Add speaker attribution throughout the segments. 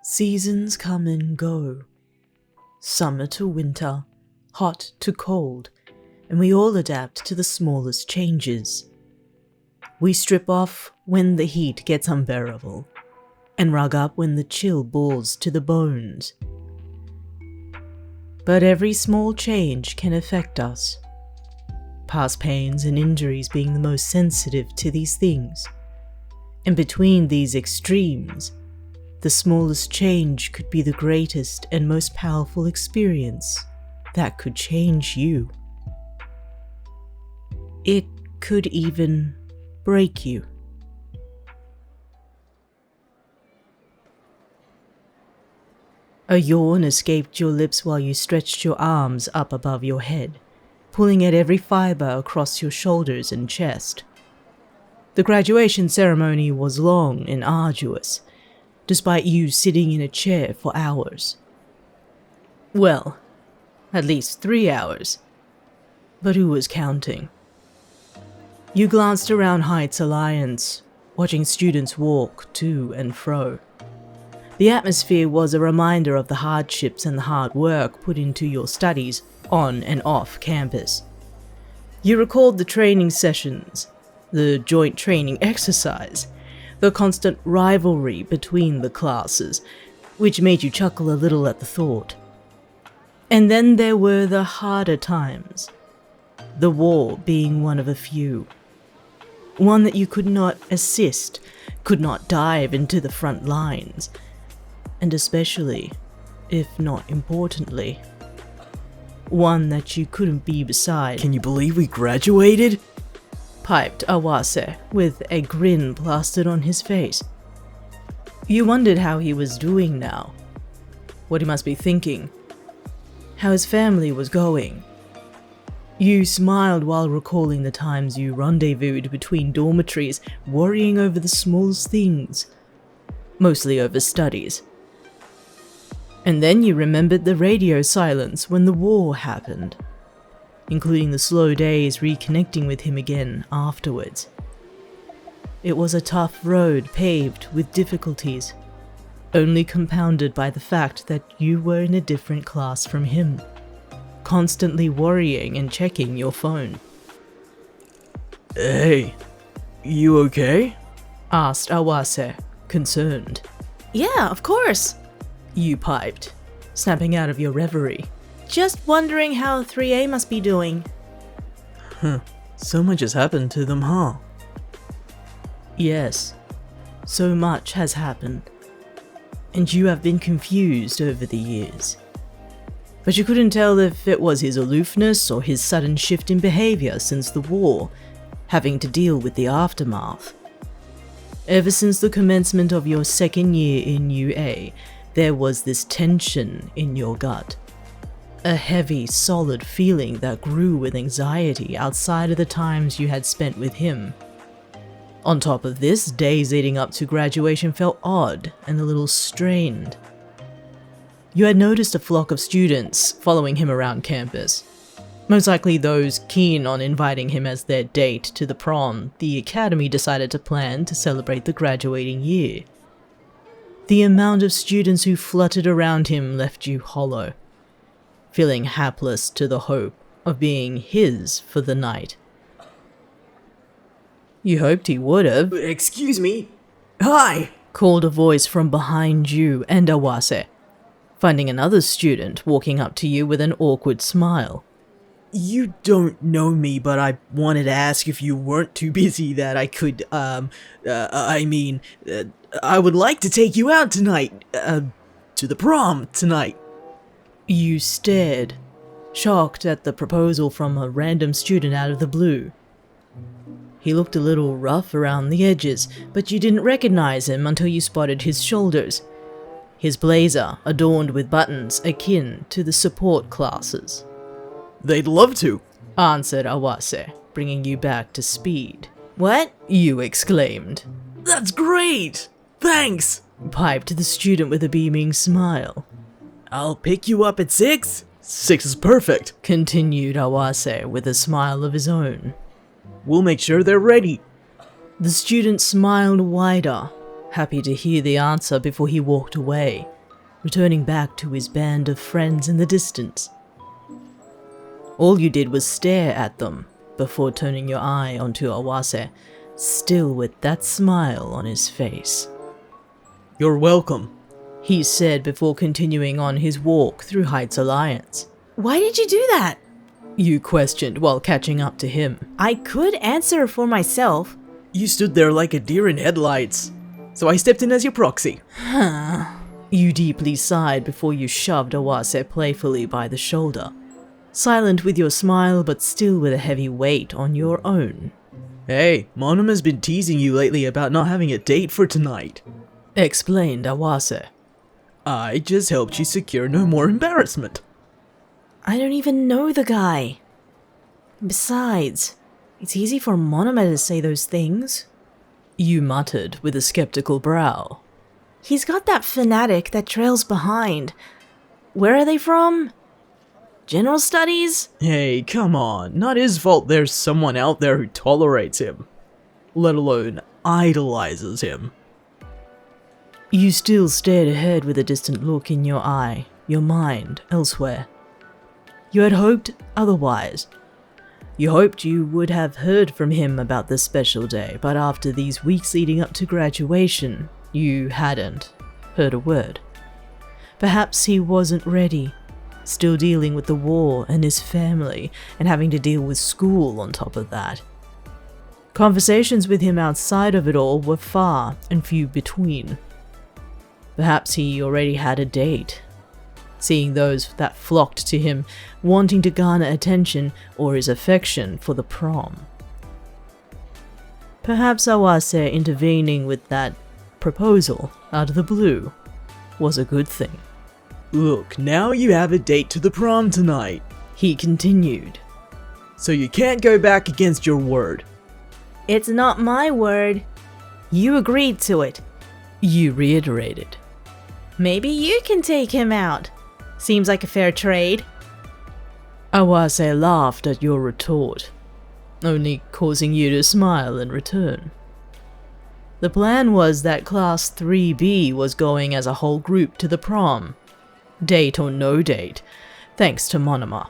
Speaker 1: Seasons come and go. Summer to winter, hot to cold, and we all adapt to the smallest changes. We strip off when the heat gets unbearable, and rug up when the chill bores to the bones. But every small change can affect us, past pains and injuries being the most sensitive to these things. And between these extremes, the smallest change could be the greatest and most powerful experience that could change you. It could even break you. A yawn escaped your lips while you stretched your arms up above your head, pulling at every fiber across your shoulders and chest. The graduation ceremony was long and arduous, despite you sitting in a chair for hours. Well, at least 3 hours. But who was counting? You glanced around Heights Alliance, watching students walk to and fro. The atmosphere was a reminder of the hardships and the hard work put into your studies on and off campus. You recalled the training sessions, the joint training exercise, the constant rivalry between the classes, which made you chuckle a little at the thought. And then there were the harder times, the war being one of a few. One that you could not assist, could not dive into the front lines, and especially, if not importantly, one that you couldn't be beside.
Speaker 2: Can you believe we graduated?
Speaker 1: Piped Awase, with a grin plastered on his face. You wondered how he was doing now, what he must be thinking, how his family was going. You smiled while recalling the times you rendezvoused between dormitories, worrying over the smallest things, mostly over studies. And then you remembered the radio silence when the war happened, including the slow days reconnecting with him again afterwards. It was a tough road paved with difficulties, only compounded by the fact that you were in a different class from him, constantly worrying and checking your phone.
Speaker 2: Hey, you okay?
Speaker 1: Asked Awase, concerned.
Speaker 3: Yeah, of course,
Speaker 1: You piped, snapping out of your reverie.
Speaker 3: just wondering how 3A must be doing.
Speaker 2: So much has happened to them, huh?
Speaker 1: Yes, so much has happened, and you have been confused over the years. But you couldn't tell if it was his aloofness or his sudden shift in behavior since the war, having to deal with the aftermath. Ever since the commencement of your second year in UA, there was this tension in your gut. A heavy, solid feeling that grew with anxiety outside of the times you had spent with him. On top of this, days leading up to graduation felt odd and a little strained. You had noticed a flock of students following him around campus, most likely those keen on inviting him as their date to the prom the academy decided to plan to celebrate the graduating year. The amount of students who fluttered around him left you hollow, feeling hapless to the hope of being his for the night. You hoped he would have.
Speaker 2: Excuse me? Hi!
Speaker 1: Called a voice from behind you and Awase, finding another student walking up to you with an awkward smile.
Speaker 2: You don't know me, but I wanted to ask if you weren't too busy that I could, I would like to take you out tonight, to the prom tonight.
Speaker 1: You stared, shocked at the proposal from a random student out of the blue. He looked a little rough around the edges, but you didn't recognize him until you spotted his shoulders. His blazer adorned with buttons akin to the support classes.
Speaker 2: They'd love to,
Speaker 1: Answered Awase, bringing you back to speed.
Speaker 3: What?
Speaker 1: You exclaimed.
Speaker 2: That's great! Thanks!
Speaker 1: Piped the student with a beaming smile.
Speaker 2: I'll pick you up at 6? 6 is perfect.
Speaker 1: Continued Awase with a smile of his own.
Speaker 2: We'll make sure they're ready.
Speaker 1: The student smiled wider, happy to hear the answer before he walked away, returning back to his band of friends in the distance. All you did was stare at them before turning your eye onto Awase, still with that smile on his face.
Speaker 2: You're welcome,
Speaker 1: He said before continuing on his walk through Heights Alliance.
Speaker 3: Why did you do that?
Speaker 1: You questioned while catching up to him.
Speaker 3: I could answer for myself.
Speaker 2: You stood there like a deer in headlights, so I stepped in as your proxy.
Speaker 1: You deeply sighed before you shoved Awase playfully by the shoulder, silent with your smile but still with a heavy weight on your own.
Speaker 2: Hey, Monoma's been teasing you lately about not having a date for tonight.
Speaker 1: Explained Awase.
Speaker 2: I just helped you secure no more embarrassment.
Speaker 3: I don't even know the guy. Besides, it's easy for Monoma to say those things.
Speaker 1: You muttered with a skeptical brow.
Speaker 3: He's got that fanatic that trails behind. Where are they from? General studies?
Speaker 2: Hey, come on, not his fault there's someone out there who tolerates him, let alone idolizes him.
Speaker 1: You still stared ahead with a distant look in your eye, your mind elsewhere. You had hoped otherwise. You hoped you would have heard from him about this special day, but after these weeks leading up to graduation, you hadn't heard a word. Perhaps he wasn't ready, still dealing with the war and his family, and having to deal with school on top of that. Conversations with him outside of it all were far and few between. Perhaps he already had a date, seeing those that flocked to him wanting to garner attention or his affection for the prom. Perhaps Awase intervening with that proposal out of the blue was a good thing.
Speaker 2: Look, now you have a date to the prom tonight,
Speaker 1: He continued.
Speaker 2: so you can't go back against your word.
Speaker 3: It's not my word. You agreed to it.
Speaker 1: You reiterated.
Speaker 3: Maybe you can take him out. Seems like a fair trade.
Speaker 1: Awase laughed at your retort, only causing you to smile in return. The plan was that Class 3B was going as a whole group to the prom, date or no date, thanks to Monoma.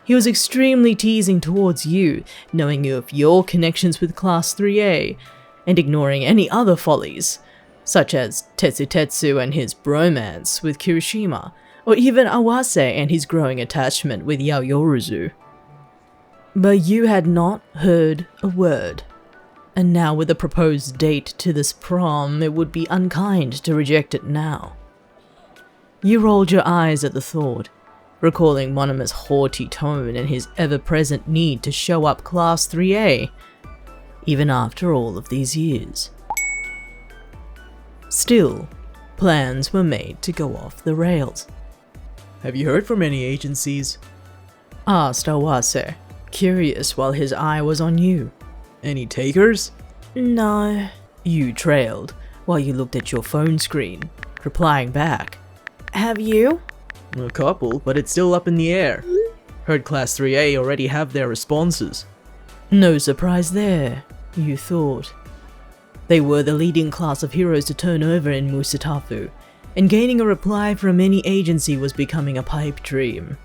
Speaker 1: He was extremely teasing towards you, knowing of your connections with Class 3A, and ignoring any other follies, such as Tetsu and his bromance with Kirishima, or even Awase and his growing attachment with Yaoyoruzu. But you had not heard a word, and now with a proposed date to this prom, it would be unkind to reject it now. You rolled your eyes at the thought, recalling Monoma's haughty tone and his ever-present need to show up Class 3A, even after all of these years. Still, plans were made to go off the rails.
Speaker 2: Have you heard from any agencies?
Speaker 1: Asked Awase, curious while his eye was on you.
Speaker 2: Any takers?
Speaker 3: No.
Speaker 1: You trailed while you looked at your phone screen, replying back.
Speaker 3: Have you?
Speaker 2: A couple, but it's still up in the air. Heard Class 3A already have their responses.
Speaker 1: No surprise there, you thought. They were the leading class of heroes to turn over in Musatafu, and gaining a reply from any agency was becoming a pipe dream.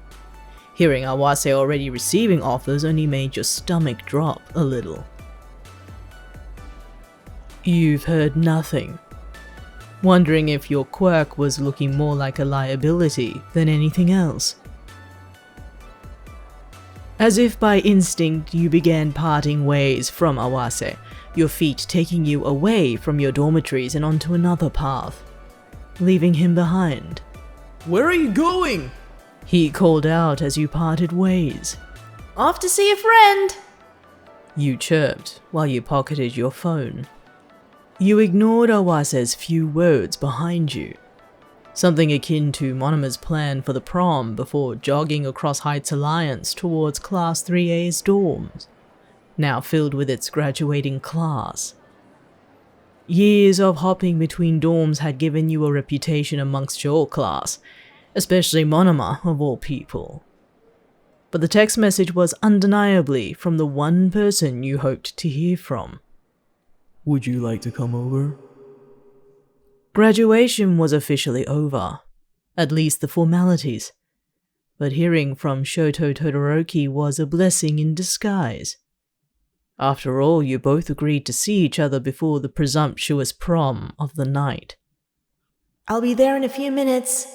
Speaker 1: Hearing Awase already receiving offers only made your stomach drop a little. You've heard nothing, wondering if your quirk was looking more like a liability than anything else. As if by instinct, you began parting ways from Awase, your feet taking you away from your dormitories and onto another path, leaving him behind.
Speaker 2: Where are you going?
Speaker 1: He called out as you parted ways.
Speaker 3: Off to see a friend.
Speaker 1: You chirped while you pocketed your phone. You ignored Awase's few words behind you, something akin to Monoma's plan for the prom before jogging across Heights Alliance towards Class 3A's dorms, now filled with its graduating class. Years of hopping between dorms had given you a reputation amongst your class, especially Monoma of all people. But the text message was undeniably from the one person you hoped to hear from.
Speaker 2: Would you like to come over?
Speaker 1: Graduation was officially over, at least the formalities, but hearing from Shouto Todoroki was a blessing in disguise. After all, you both agreed to see each other before the presumptuous prom of the night.
Speaker 3: I'll be there in a few minutes.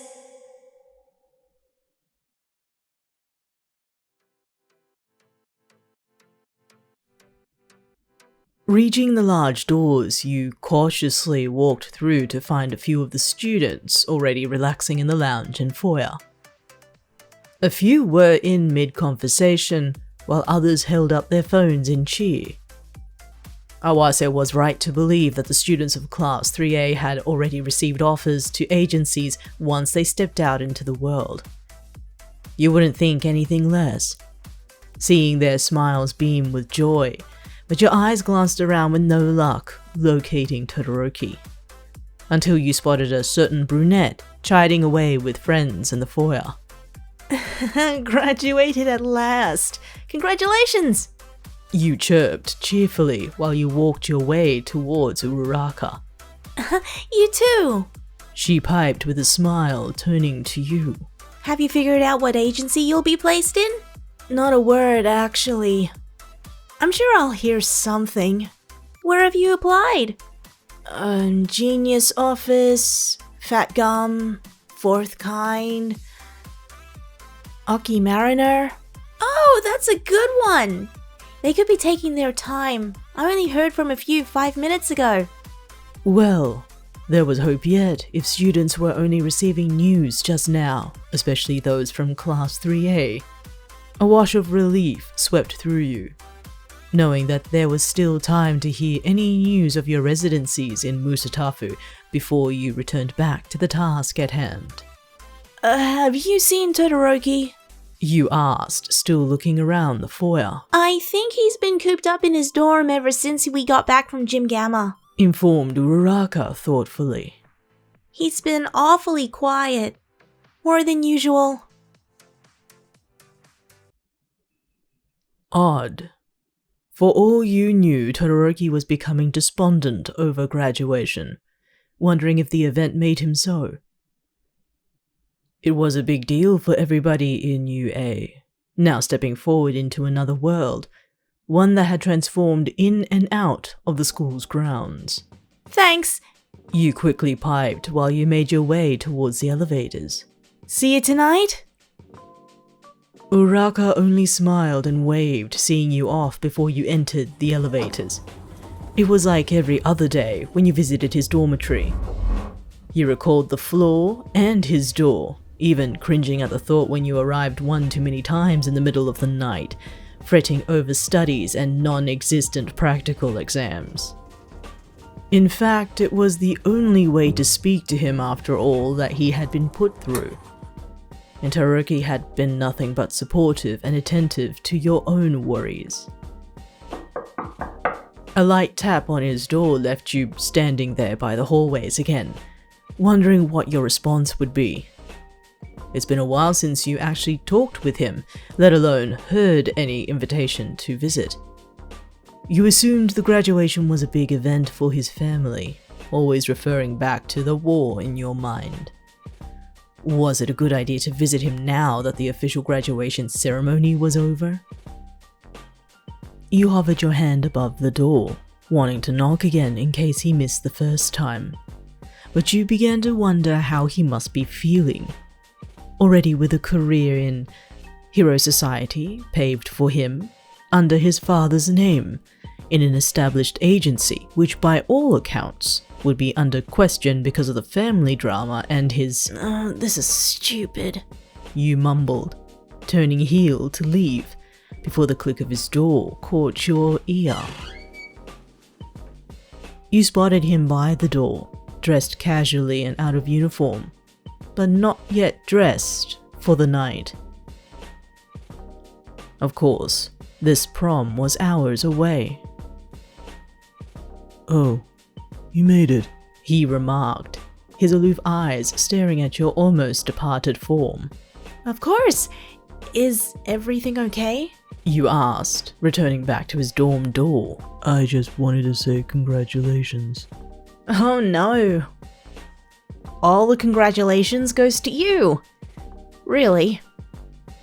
Speaker 1: Reaching the large doors, you cautiously walked through to find a few of the students already relaxing in the lounge and foyer. A few were in mid-conversation, while others held up their phones in cheer. Awase was right to believe that the students of Class 3A had already received offers to agencies once they stepped out into the world. You wouldn't think anything less. Seeing their smiles beam with joy, but your eyes glanced around with no luck locating Todoroki, until you spotted a certain brunette chiding away with friends in the foyer.
Speaker 3: Graduated at last! Congratulations!
Speaker 1: You chirped cheerfully while you walked your way towards Uraraka.
Speaker 3: You too!
Speaker 1: She piped with a smile, turning to you.
Speaker 3: Have you figured out what agency you'll be placed in? Not a word, actually. I'm sure I'll hear something. Where have you applied? Genius Office, Fat Gum, Fourth Kind, Aki Mariner. Oh, that's a good one! They could be taking their time. I only heard from a few 5 minutes ago.
Speaker 1: Well, there was hope yet if students were only receiving news just now, especially those from Class 3A. A wash of relief swept through you, knowing that there was still time to hear any news of your residencies in Musatafu before you returned back to the task at hand.
Speaker 3: Have you seen Todoroki?
Speaker 1: You asked, still looking around the foyer.
Speaker 3: I think he's been cooped up in his dorm ever since we got back from Gym Gamma,
Speaker 1: informed Uraraka thoughtfully.
Speaker 3: He's been awfully quiet. More than usual.
Speaker 1: Odd. For all you knew, Todoroki was becoming despondent over graduation, wondering if the event made him so. It was a big deal for everybody in UA, now stepping forward into another world, one that had transformed in and out of the school's grounds.
Speaker 3: Thanks!
Speaker 1: You quickly piped while you made your way towards the elevators.
Speaker 3: See you tonight?
Speaker 1: Uraka only smiled and waved, seeing you off before you entered the elevators. It was like every other day when you visited his dormitory. You recalled the floor and his door, even cringing at the thought when you arrived one too many times in the middle of the night, fretting over studies and non-existent practical exams. In fact, it was the only way to speak to him after all that he had been put through. And Todoroki had been nothing but supportive and attentive to your own worries. A light tap on his door left you standing there by the hallways again, wondering what your response would be. It's been a while since you actually talked with him, let alone heard any invitation to visit. You assumed the graduation was a big event for his family, always referring back to the war in your mind. Was it a good idea to visit him now that the official graduation ceremony was over? You hovered your hand above the door, wanting to knock again in case he missed the first time. But you began to wonder how he must be feeling. Already with a career in Hero Society paved for him, under his father's name, in an established agency which by all accounts would be under question because of the family drama and his
Speaker 3: This is stupid,
Speaker 1: you mumbled, turning heel to leave before the click of his door caught your ear. You spotted him by the door, dressed casually and out of uniform, but not yet dressed for the night. Of course, this prom was hours away.
Speaker 2: Oh, you made it,
Speaker 1: he remarked, his aloof eyes staring at your almost departed form.
Speaker 3: Of course! Is everything okay?
Speaker 1: You asked, returning back to his dorm door.
Speaker 2: I just wanted to say congratulations.
Speaker 3: Oh no! all the congratulations goes to you. Really.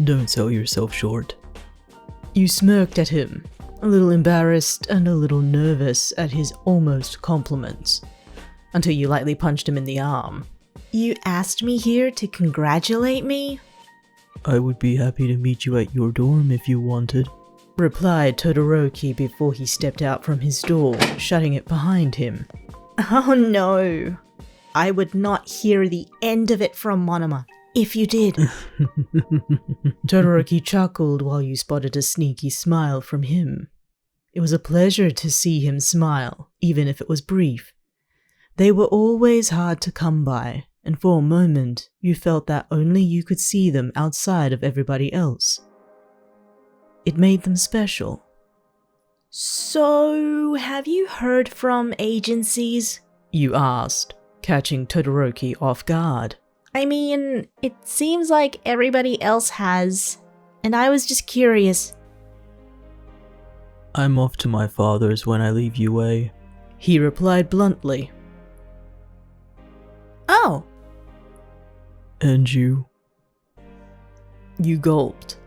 Speaker 2: Don't sell yourself short.
Speaker 1: You smirked at him, a little embarrassed and a little nervous at his almost compliments, until you lightly punched him in the arm.
Speaker 3: You asked me here to congratulate me?
Speaker 2: I would be happy to meet you at your dorm if you wanted,
Speaker 1: replied Todoroki before he stepped out from his door, shutting it behind him.
Speaker 3: Oh no. I would not hear the end of it from Monoma, if you did.
Speaker 1: Todoroki chuckled while you spotted a sneaky smile from him. It was a pleasure to see him smile, even if it was brief. They were always hard to come by, and for a moment you felt that only you could see them outside of everybody else. It made them special.
Speaker 3: So, have you heard from agencies?
Speaker 1: You asked, catching Todoroki off guard.
Speaker 3: I mean, it seems like everybody else has, and I was just curious.
Speaker 2: I'm off to my father's when I leave UA.
Speaker 1: He replied bluntly.
Speaker 3: Oh.
Speaker 2: And you?
Speaker 1: You gulped,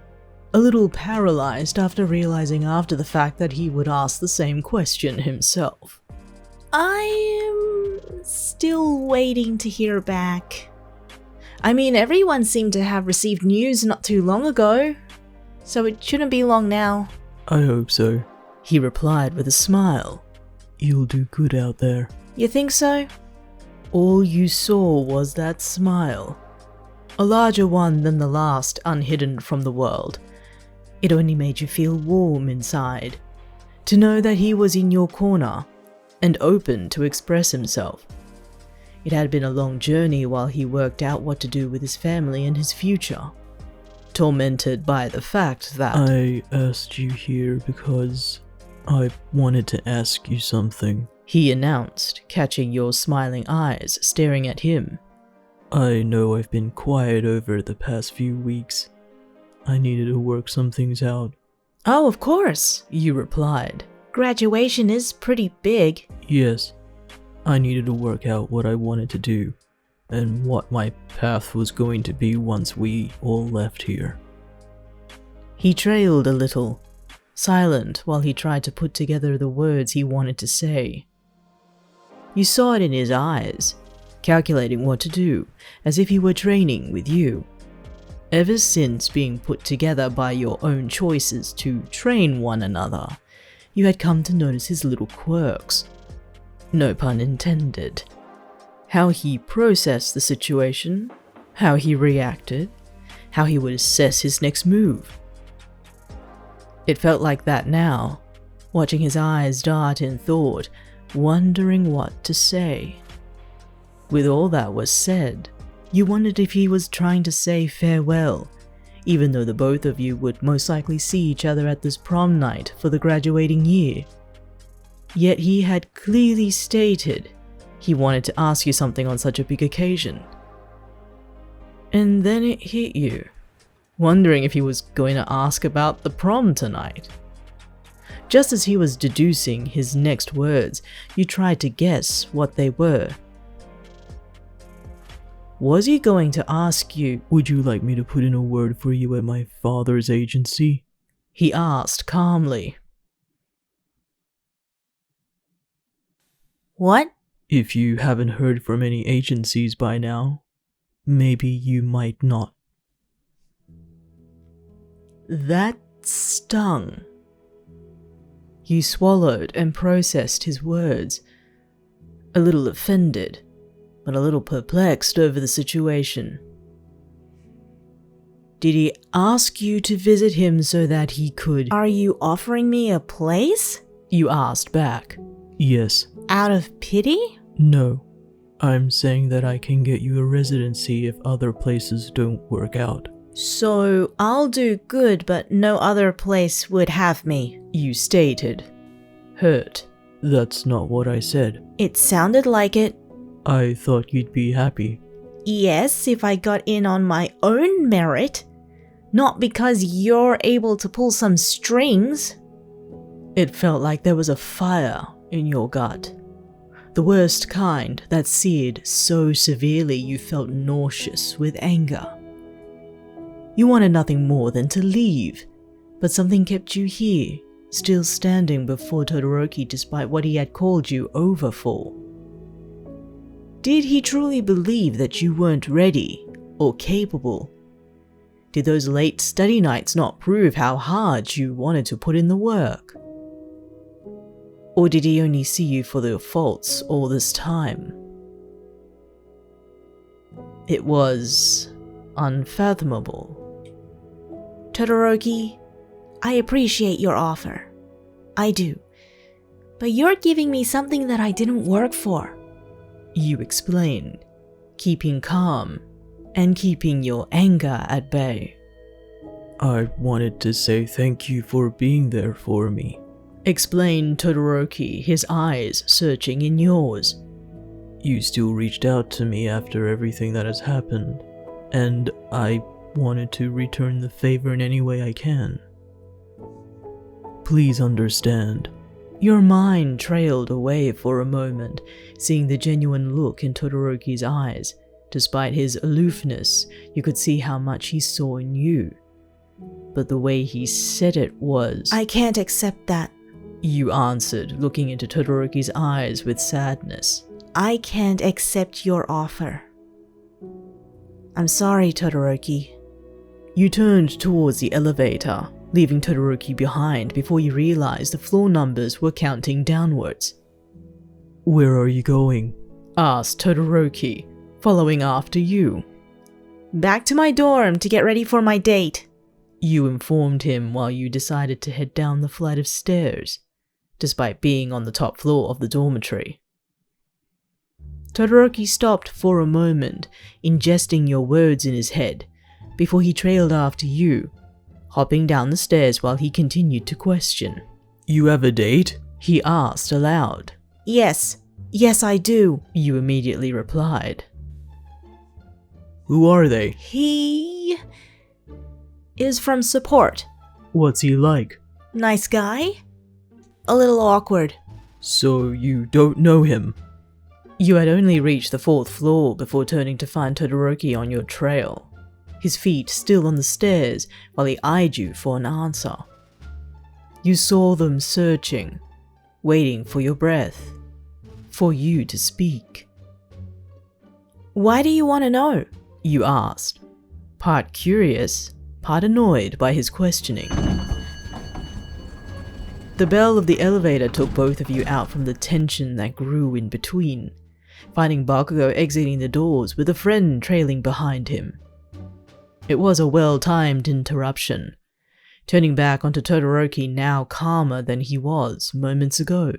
Speaker 1: a little paralyzed after realizing after the fact that he would ask the same question himself.
Speaker 3: I'm still waiting to hear back. I mean, everyone seemed to have received news not too long ago, so it shouldn't be long now.
Speaker 2: I hope so,
Speaker 1: he replied with a smile.
Speaker 2: You'll do good out there.
Speaker 3: You think so?
Speaker 1: All you saw was that smile, a larger one than the last unhidden from the world. It only made you feel warm inside, to know that he was in your corner and open to express himself. It had been a long journey while he worked out what to do with his family and his future, tormented by the fact that
Speaker 2: I asked you here because I wanted to ask you something,
Speaker 1: he announced, catching your smiling eyes staring at him.
Speaker 2: I know I've been quiet over the past few weeks. I needed to work some things out.
Speaker 3: Oh, of course,
Speaker 1: you replied.
Speaker 3: Graduation is pretty big.
Speaker 2: Yes, I needed to work out what I wanted to do, and what my path was going to be once we all left here.
Speaker 1: He trailed a little, silent while he tried to put together the words he wanted to say. You saw it in his eyes, calculating what to do, as if he were training with you. Ever since being put together by your own choices to train one another, you had come to notice his little quirks. No pun intended. How he processed the situation, how he reacted, how he would assess his next move. It felt like that now, watching his eyes dart in thought, wondering what to say. With all that was said, you wondered if he was trying to say farewell, even though the both of you would most likely see each other at this prom night for the graduating year. Yet he had clearly stated he wanted to ask you something on such a big occasion. And then it hit you, wondering if he was going to ask about the prom tonight. Just as he was deducing his next words, you tried to guess what they were. Was he going to ask you,
Speaker 2: "Would you like me to put in a word for you at my father's agency?"
Speaker 1: he asked calmly.
Speaker 3: What?
Speaker 2: If you haven't heard from any agencies by now, maybe you might not.
Speaker 1: That stung. You swallowed and processed his words, a little offended, but a little perplexed over the situation. Did he ask you to visit him so that he could—
Speaker 3: Are you offering me a place?
Speaker 1: You asked back.
Speaker 2: Yes.
Speaker 3: Out of pity?
Speaker 2: No. I'm saying that I can get you a residency if other places don't work out.
Speaker 3: So I'll do good, but no other place would have me,
Speaker 1: you stated, hurt.
Speaker 2: That's not what I said.
Speaker 3: It sounded like it.
Speaker 2: I thought you'd be happy.
Speaker 3: Yes, if I got in on my own merit, not because you're able to pull some strings.
Speaker 1: It felt like there was a fire in your gut. The worst kind that seared so severely you felt nauseous with anger. You wanted nothing more than to leave, but something kept you here, still standing before Todoroki despite what he had called you over for. Did he truly believe that you weren't ready or capable? Did those late study nights not prove how hard you wanted to put in the work? Or did he only see you for your faults all this time? It was unfathomable.
Speaker 3: Todoroki, I appreciate your offer. I do. But you're giving me something that I didn't work for.
Speaker 1: You explained, keeping calm and keeping your anger at bay.
Speaker 2: I wanted to say thank you for being there for me,
Speaker 1: explained Todoroki, his eyes searching in yours.
Speaker 2: You still reached out to me after everything that has happened, and I wanted to return the favor in any way I can. Please understand.
Speaker 1: Your mind trailed away for a moment, seeing the genuine look in Todoroki's eyes. Despite his aloofness, you could see how much he saw in you. But the way he said it was,
Speaker 3: I can't accept that.
Speaker 1: You answered, looking into Todoroki's eyes with sadness.
Speaker 3: I can't accept your offer. I'm sorry, Todoroki.
Speaker 1: You turned towards the elevator, leaving Todoroki behind before you realized the floor numbers were counting downwards.
Speaker 2: Where are you going?
Speaker 1: Asked Todoroki, following after you.
Speaker 3: Back to my dorm to get ready for my date.
Speaker 1: You informed him while you decided to head down the flight of stairs, despite being on the top floor of the dormitory. Todoroki stopped for a moment, ingesting your words in his head, before he trailed after you, hopping down the stairs while he continued to question.
Speaker 2: You have a date?
Speaker 1: He asked aloud.
Speaker 3: Yes, I do.
Speaker 1: You immediately replied.
Speaker 2: Who are they?
Speaker 3: He is from support.
Speaker 2: What's he like?
Speaker 3: Nice guy? A little awkward.
Speaker 2: So you don't know him?
Speaker 1: You had only reached the 4th floor before turning to find Todoroki on your trail, his feet still on the stairs while he eyed you for an answer. You saw them searching, waiting for your breath, for you to speak.
Speaker 3: Why do you want to know?
Speaker 1: You asked, part curious, part annoyed by his questioning. The bell of the elevator took both of you out from the tension that grew in between, finding Bakugo exiting the doors with a friend trailing behind him. It was a well-timed interruption, turning back onto Todoroki now calmer than he was moments ago.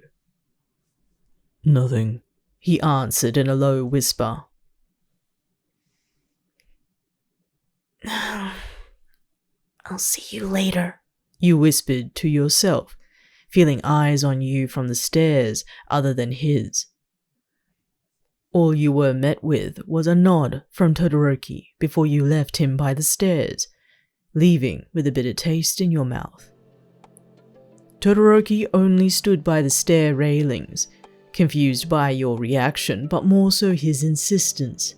Speaker 2: Nothing,
Speaker 1: he answered in a low whisper.
Speaker 3: I'll see you later,
Speaker 1: you whispered to yourself, feeling eyes on you from the stairs other than his. All you were met with was a nod from Todoroki before you left him by the stairs, leaving with a bitter taste in your mouth. Todoroki only stood by the stair railings, confused by your reaction, but more so his insistence.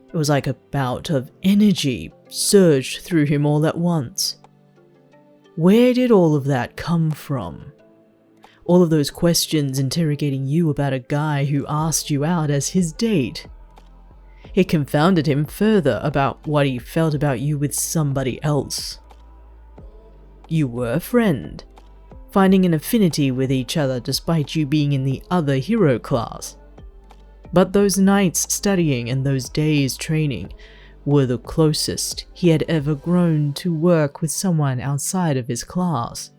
Speaker 1: It was like a bout of energy surged through him all at once. Where did all of that come from? All of those questions interrogating you about a guy who asked you out as his date. It confounded him further about what he felt about you with somebody else. You were a friend, finding an affinity with each other despite you being in the other hero class. But those nights studying and those days training were the closest he had ever grown to work with someone outside of his class.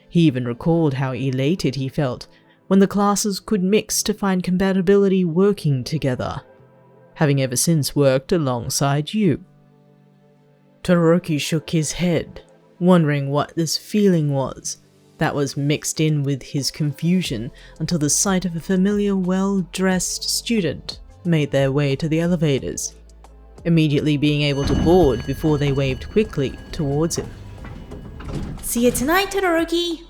Speaker 1: He even recalled how elated he felt when the classes could mix to find compatibility working together, having ever since worked alongside you. Todoroki shook his head, wondering what this feeling was that was mixed in with his confusion until the sight of a familiar, well-dressed student made their way to the elevators, immediately being able to board before they waved quickly towards him.
Speaker 3: See you tonight, Todoroki!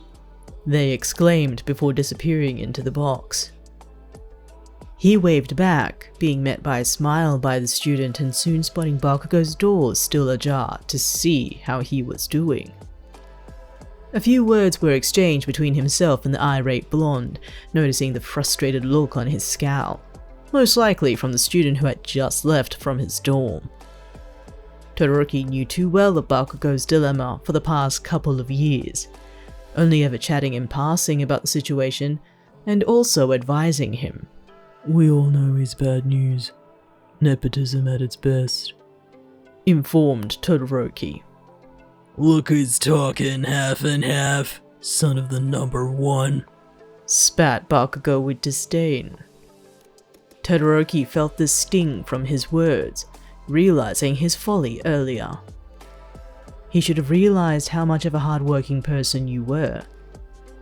Speaker 1: They exclaimed before disappearing into the box. He waved back, being met by a smile by the student and soon spotting Bakugo's door still ajar to see how he was doing. A few words were exchanged between himself and the irate blonde, noticing the frustrated look on his scowl, most likely from the student who had just left from his dorm. Todoroki knew too well of Bakugo's dilemma for the past couple of years, only ever chatting in passing about the situation and also advising him.
Speaker 2: We all know he's bad news. Nepotism at its best,
Speaker 1: Informed Todoroki.
Speaker 2: Look who's talking half and half, son of the number one.
Speaker 1: Spat Bakugo with disdain. Todoroki felt the sting from his words, realizing his folly earlier. He should have realized how much of a hard-working person you were.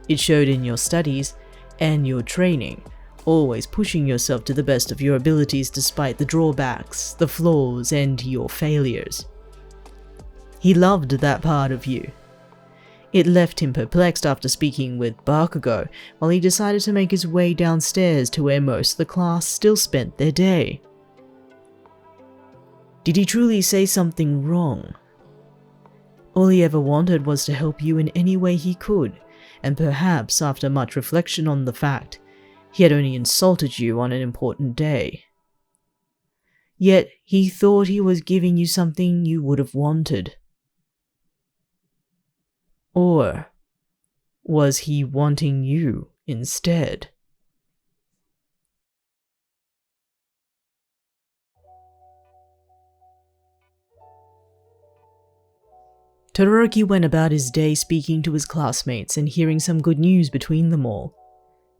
Speaker 1: It showed in your studies and your training, always pushing yourself to the best of your abilities despite the drawbacks, the flaws, and your failures. He loved that part of you. It left him perplexed after speaking with Bakugo while he decided to make his way downstairs to where most of the class still spent their day. Did he truly say something wrong? All he ever wanted was to help you in any way he could, and perhaps after much reflection on the fact, he had only insulted you on an important day. Yet he thought he was giving you something you would have wanted. Or was he wanting you instead? Todoroki went about his day speaking to his classmates and hearing some good news between them all.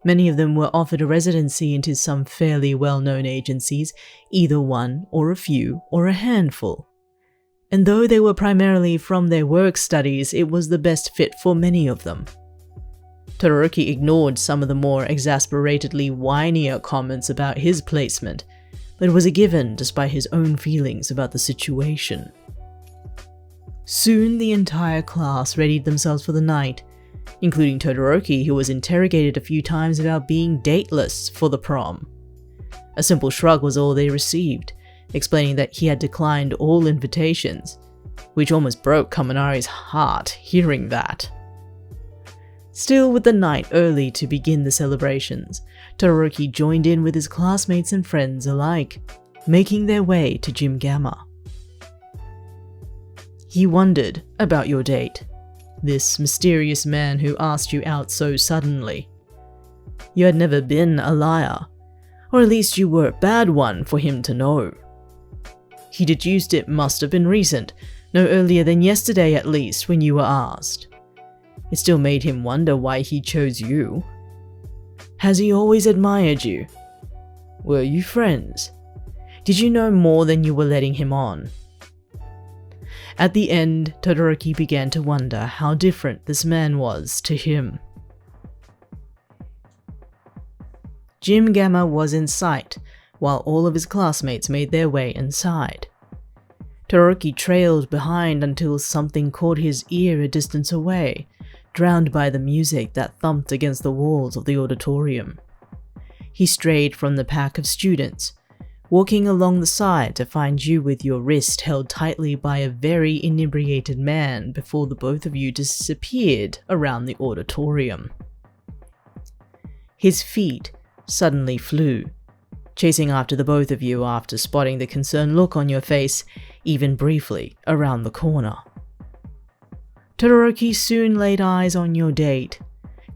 Speaker 1: Many of them were offered a residency into some fairly well-known agencies, either one or a few or a handful. And though they were primarily from their work studies, it was the best fit for many of them. Todoroki ignored some of the more exasperatedly whinier comments about his placement, but it was a given despite his own feelings about the situation. Soon the entire class readied themselves for the night, including Todoroki, who was interrogated a few times about being dateless for the prom. A simple shrug was all they received, explaining that he had declined all invitations, which almost broke Kaminari's heart hearing that. Still, with the night early to begin the celebrations, Todoroki joined in with his classmates and friends alike, making their way to Gym Gamma. He wondered about your date, this mysterious man who asked you out so suddenly. You had never been a liar, or at least you were a bad one for him to know. He deduced it must have been recent, no earlier than yesterday at least, when you were asked. It still made him wonder why he chose you. Has he always admired you? Were you friends? Did you know more than you were letting him on? At the end, Todoroki began to wonder how different this man was to him. Gym Gamma was in sight, while all of his classmates made their way inside. Todoroki trailed behind until something caught his ear a distance away, drowned by the music that thumped against the walls of the auditorium. He strayed from the pack of students, walking along the side to find you with your wrist held tightly by a very inebriated man before the both of you disappeared around the auditorium. His feet suddenly flew, chasing after the both of you after spotting the concerned look on your face, even briefly, around the corner. Todoroki soon laid eyes on your date,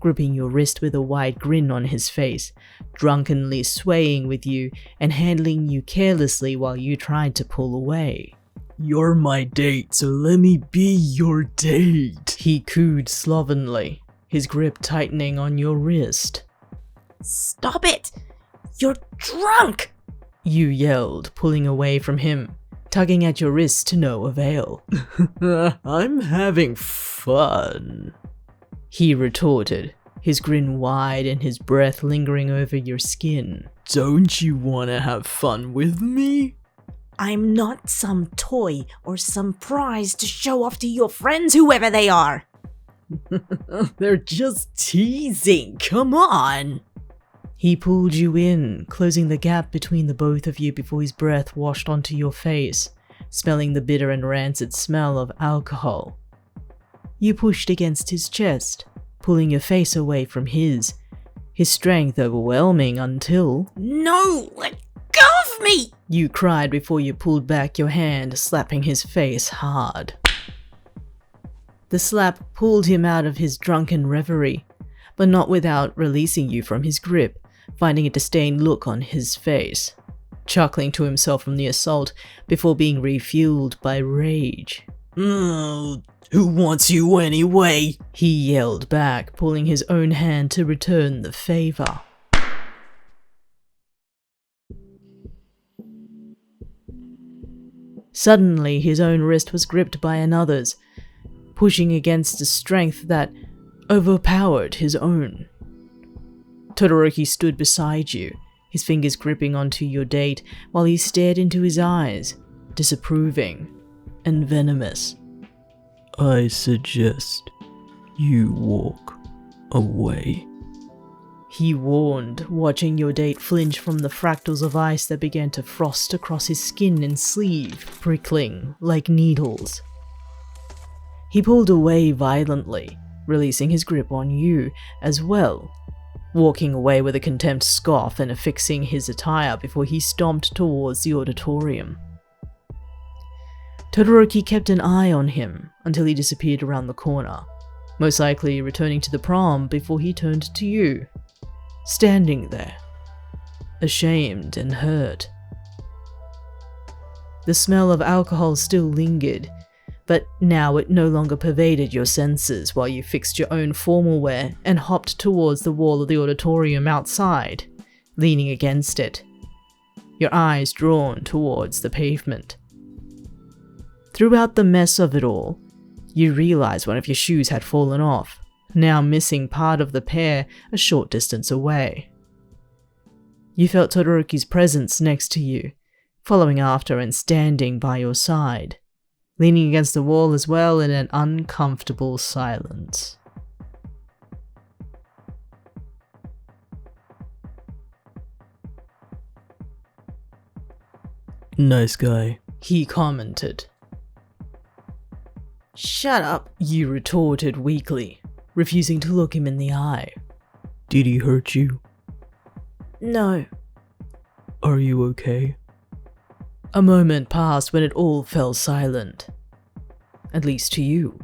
Speaker 1: gripping your wrist with a wide grin on his face, drunkenly swaying with you and handling you carelessly while you tried to pull away.
Speaker 2: You're my date, so let me be your date,
Speaker 1: he cooed slovenly, his grip tightening on your wrist.
Speaker 3: Stop it! You're drunk!
Speaker 1: You yelled, pulling away from him, tugging at your wrist to no avail.
Speaker 2: I'm having fun,
Speaker 1: he retorted, his grin wide and his breath lingering over your skin.
Speaker 2: Don't you want to have fun with me?
Speaker 3: I'm not some toy or some prize to show off to your friends, whoever they are.
Speaker 2: They're just teasing, come on.
Speaker 1: He pulled you in, closing the gap between the both of you before his breath washed onto your face, smelling the bitter and rancid smell of alcohol. You pushed against his chest, pulling your face away from his strength overwhelming until—
Speaker 3: No! Let go of me!
Speaker 1: You cried before you pulled back your hand, slapping his face hard. The slap pulled him out of his drunken reverie, but not without releasing you from his grip, finding a disdained look on his face, chuckling to himself from the assault before being refueled by rage.
Speaker 2: Oh, who wants you anyway?
Speaker 1: He yelled back, pulling his own hand to return the favor. Suddenly, his own wrist was gripped by another's, pushing against a strength that overpowered his own. Todoroki stood beside you, his fingers gripping onto your date while he stared into his eyes, disapproving and venomous.
Speaker 2: I suggest you walk away.
Speaker 1: He warned, watching your date flinch from the fractals of ice that began to frost across his skin and sleeve, prickling like needles. He pulled away violently, releasing his grip on you as well, walking away with a contempt scoff and affixing his attire before he stomped towards the auditorium. Todoroki kept an eye on him until he disappeared around the corner, most likely returning to the prom before he turned to you, standing there, ashamed and hurt. The smell of alcohol still lingered, but now it no longer pervaded your senses while you fixed your own formal wear and hopped towards the wall of the auditorium outside, leaning against it, your eyes drawn towards the pavement. Throughout the mess of it all, you realized one of your shoes had fallen off, now missing part of the pair a short distance away. You felt Todoroki's presence next to you, following after and standing by your side, leaning against the wall as well in an uncomfortable silence.
Speaker 2: Nice guy,
Speaker 1: he commented.
Speaker 3: Shut up,
Speaker 1: you retorted weakly, refusing to look him in the eye.
Speaker 2: Did he hurt you?
Speaker 3: No.
Speaker 2: Are you okay?
Speaker 1: A moment passed when it all fell silent. At least to you,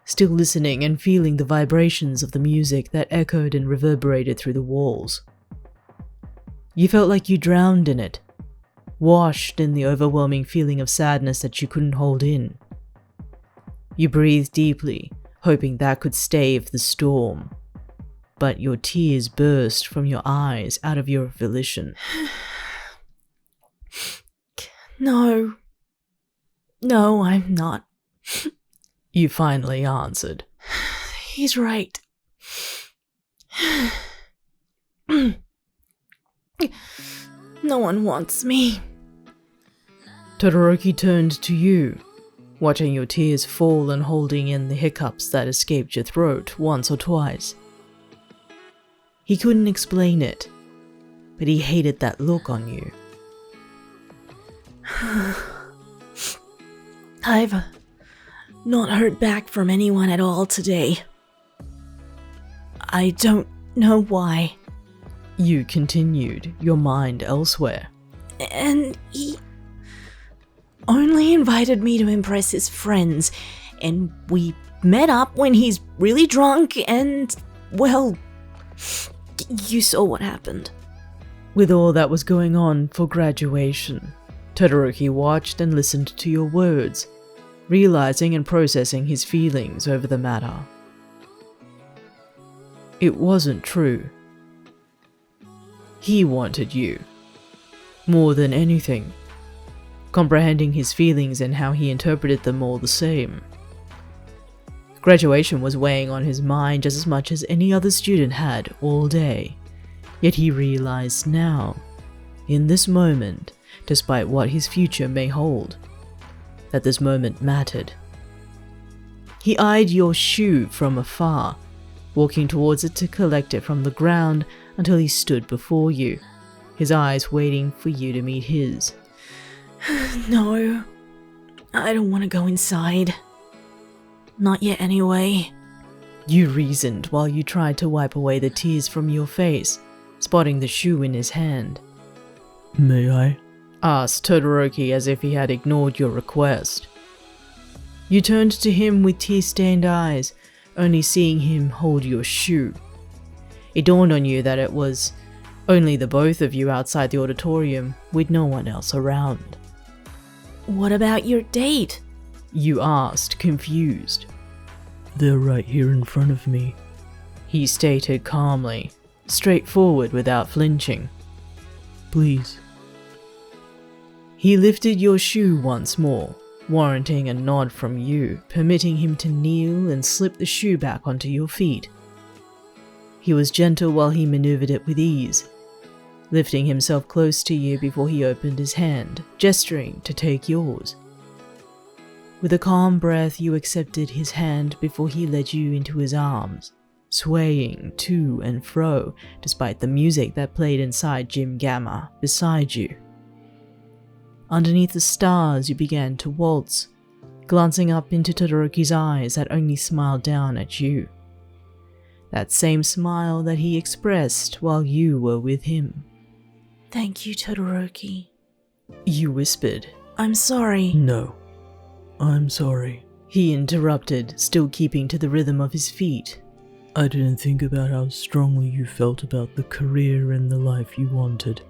Speaker 1: still listening and feeling the vibrations of the music that echoed and reverberated through the walls. You felt like you drowned in it, washed in the overwhelming feeling of sadness that you couldn't hold in. You breathed deeply, hoping that could stave the storm, but your tears burst from your eyes out of your volition.
Speaker 3: No, I'm not.
Speaker 1: You finally answered.
Speaker 3: He's right. No one wants me.
Speaker 1: Todoroki turned to you, watching your tears fall and holding in the hiccups that escaped your throat once or twice. He couldn't explain it, but he hated that look on you.
Speaker 3: I've not heard back from anyone at all today. I don't know why.
Speaker 1: You continued, your mind elsewhere.
Speaker 3: And he only invited me to impress his friends, and we met up when he's really drunk and, well, you saw what happened.
Speaker 1: With all that was going on for graduation, Todoroki watched and listened to your words, realizing and processing his feelings over the matter. It wasn't true. He wanted you, more than anything, comprehending his feelings and how he interpreted them all the same. Graduation was weighing on his mind just as much as any other student had all day, yet he realized now, in this moment, despite what his future may hold, that this moment mattered. He eyed your shoe from afar, walking towards it to collect it from the ground until he stood before you, his eyes waiting for you to meet his.
Speaker 3: No, I don't want to go inside. Not yet anyway.
Speaker 1: You reasoned while you tried to wipe away the tears from your face, spotting the shoe in his hand.
Speaker 2: May I?
Speaker 1: Asked Todoroki as if he had ignored your request. You turned to him with tear-stained eyes, only seeing him hold your shoe. It dawned on you that it was only the both of you outside the auditorium, with no one else around.
Speaker 3: What about your date?
Speaker 1: You asked, confused.
Speaker 2: They're right here in front of me.
Speaker 1: He stated calmly, straightforward without flinching.
Speaker 2: Please.
Speaker 1: He lifted your shoe once more, warranting a nod from you, permitting him to kneel and slip the shoe back onto your feet. He was gentle while he maneuvered it with ease, lifting himself close to you before he opened his hand, gesturing to take yours. With a calm breath, you accepted his hand before he led you into his arms, swaying to and fro despite the music that played inside Gym Gamma beside you. Underneath the stars, you began to waltz, glancing up into Todoroki's eyes that only smiled down at you. That same smile that he expressed while you were with him.
Speaker 3: Thank you, Todoroki.
Speaker 1: You whispered.
Speaker 3: I'm sorry.
Speaker 2: No. I'm sorry.
Speaker 1: He interrupted, still keeping to the rhythm of his feet.
Speaker 2: I didn't think about how strongly you felt about the career and the life you wanted.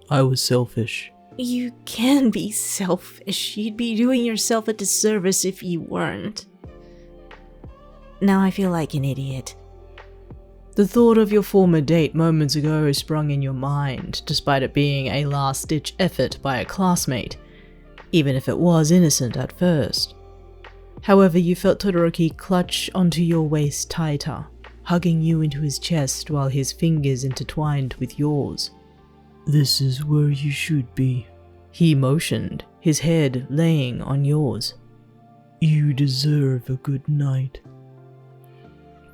Speaker 2: I was selfish.
Speaker 3: You can be selfish. You'd be doing yourself a disservice if you weren't. Now I feel like an idiot.
Speaker 1: The thought of your former date moments ago sprung in your mind, despite it being a last-ditch effort by a classmate, even if it was innocent at first. However, you felt Todoroki clutch onto your waist tighter, hugging you into his chest while his fingers intertwined with yours.
Speaker 2: This is where you should be.
Speaker 1: He motioned, his head laying on yours.
Speaker 2: You deserve a good night.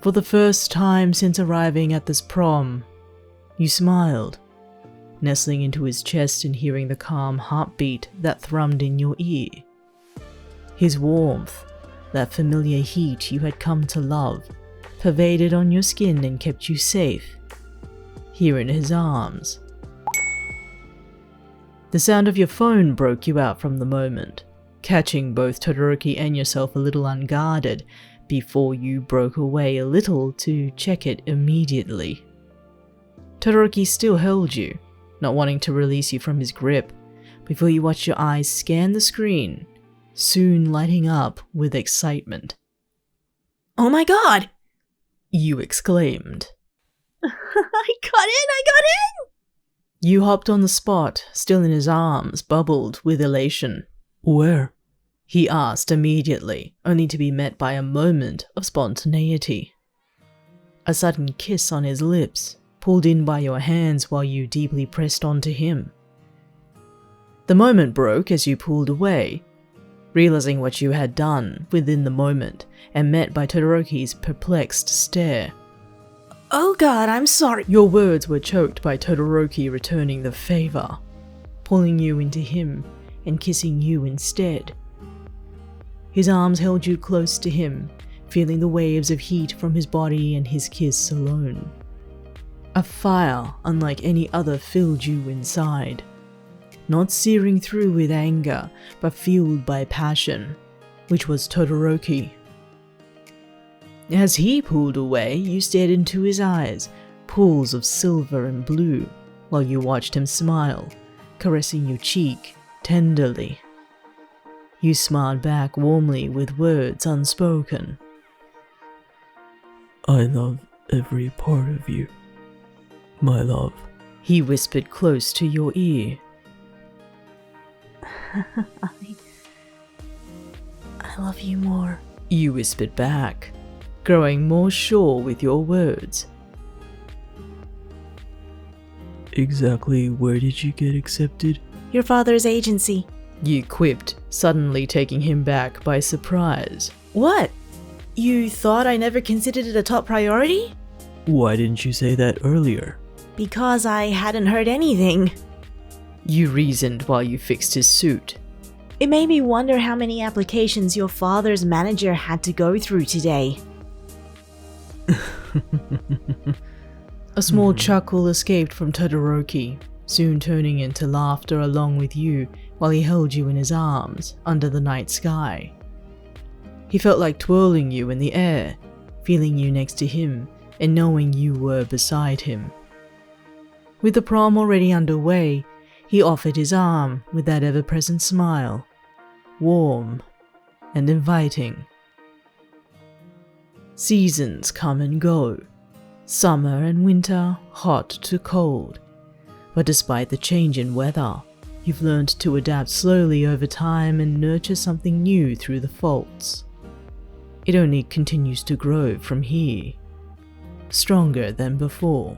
Speaker 1: For the first time since arriving at this prom, you smiled, nestling into his chest and hearing the calm heartbeat that thrummed in your ear. His warmth, that familiar heat you had come to love, pervaded on your skin and kept you safe, here in his arms. The sound of your phone broke you out from the moment, catching both Todoroki and yourself a little unguarded before you broke away a little to check it immediately. Todoroki still held you, not wanting to release you from his grip, before you watched your eyes scan the screen, soon lighting up with excitement.
Speaker 3: Oh my god!
Speaker 1: You exclaimed.
Speaker 3: I got in!
Speaker 1: You hopped on the spot, still in his arms, bubbled with elation.
Speaker 2: Where?
Speaker 1: He asked immediately, only to be met by a moment of spontaneity. A sudden kiss on his lips, pulled in by your hands while you deeply pressed onto him. The moment broke as you pulled away, realizing what you had done within the moment, and met by Todoroki's perplexed stare.
Speaker 3: Oh god, I'm sorry.
Speaker 1: Your words were choked by Todoroki returning the favor, pulling you into him and kissing you instead. His arms held you close to him, feeling the waves of heat from his body and his kiss alone. A fire unlike any other filled you inside, not searing through with anger, but fueled by passion, which was Todoroki. As he pulled away, you stared into his eyes, pools of silver and blue, while you watched him smile, caressing your cheek tenderly. You smiled back warmly with words unspoken.
Speaker 2: I love every part of you, my love.
Speaker 1: He whispered close to your ear.
Speaker 3: I love you more.
Speaker 1: You whispered back, growing more sure with your words.
Speaker 2: Exactly where did you get accepted?
Speaker 3: Your father's agency.
Speaker 1: You quipped, suddenly taking him back by surprise.
Speaker 3: What? You thought I never considered it a top priority?
Speaker 2: Why didn't you say that earlier?
Speaker 3: Because I hadn't heard anything.
Speaker 1: You reasoned while you fixed his suit.
Speaker 3: It made me wonder how many applications your father's manager had to go through today.
Speaker 1: A small chuckle escaped from Todoroki, soon turning into laughter along with you while he held you in his arms under the night sky. He felt like twirling you in the air, feeling you next to him and knowing you were beside him. With the prom already underway, he offered his arm with that ever-present smile, warm and inviting. Seasons come and go, summer and winter, hot to cold. But despite the change in weather, you've learned to adapt slowly over time and nurture something new through the faults. It only continues to grow from here, stronger than before.